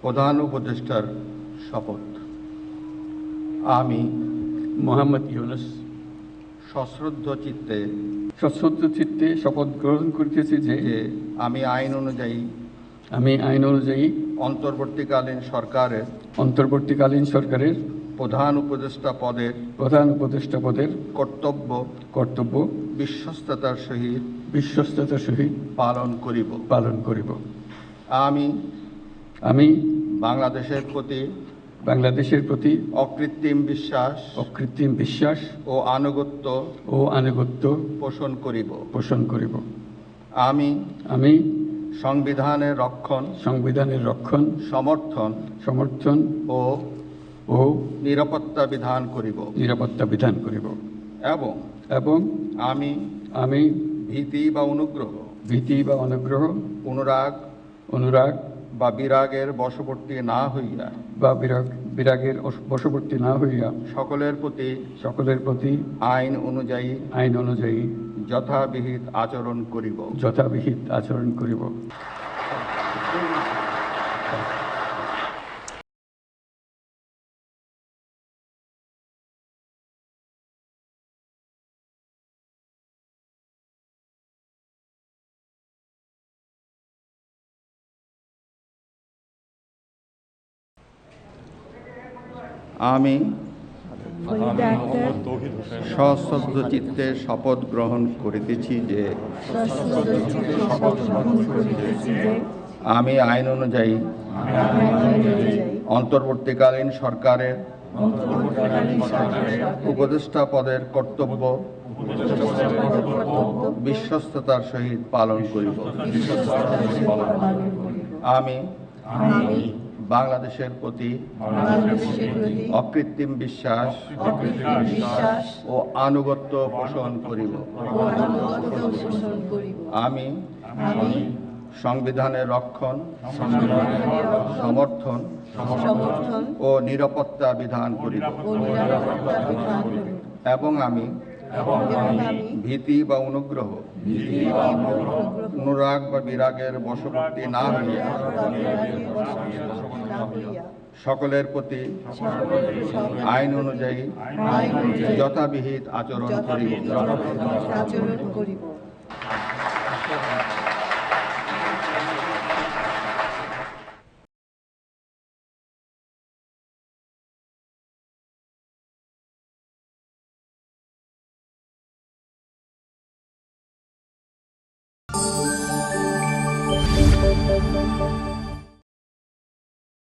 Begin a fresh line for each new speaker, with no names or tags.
প্রধান উপদেষ্টার শপথ। আমি
মোহাম্মদ ইউনুস
সশ্রদ্ধ চিত্তে
শপথ গ্রহণ করিতেছি যে
আমি আইন অনুযায়ী
অন্তর্বর্তীকালীন সরকারের
প্রধান উপদেষ্টা পদের কর্তব্য বিশ্বস্ততার সহিত পালন করিব। আমি বাংলাদেশের প্রতি অকৃত্রিম বিশ্বাস ও আনুগত্য পোষণ করিব। আমি সংবিধানের রক্ষণ সমর্থন ও নিরাপত্তা বিধান করিব এবং আমি ভীতি বা অনুগ্রহ অনুরাগ বা বিরাগের বশবর্তী না হইয়া সকলের প্রতি আইন অনুযায়ী যথাবিহিত আচরণ করিব। আমি সশ্রদ্ধ চিত্তে শপথ গ্রহণ করিতেছি যে আমি আইন অনুযায়ী অন্তর্বর্তীকালীন সরকারের উপদেষ্টা পদের কর্তব্য বিশ্বস্ততার সহিত পালন করিব। আমি বাংলাদেশের প্রতি অকৃত্রিম বিশ্বাস ও আনুগত্য পোষণ করিব। আমি সংবিধানের রক্ষণ সমর্থন ও নিরাপত্তা বিধান করিব এবং আমি ভীতি বা অনুরাগ বা বিরাগের বশবর্তী না হইয়া সকলের প্রতি আইন অনুযায়ী যথাবিহিত আচরণ করিব।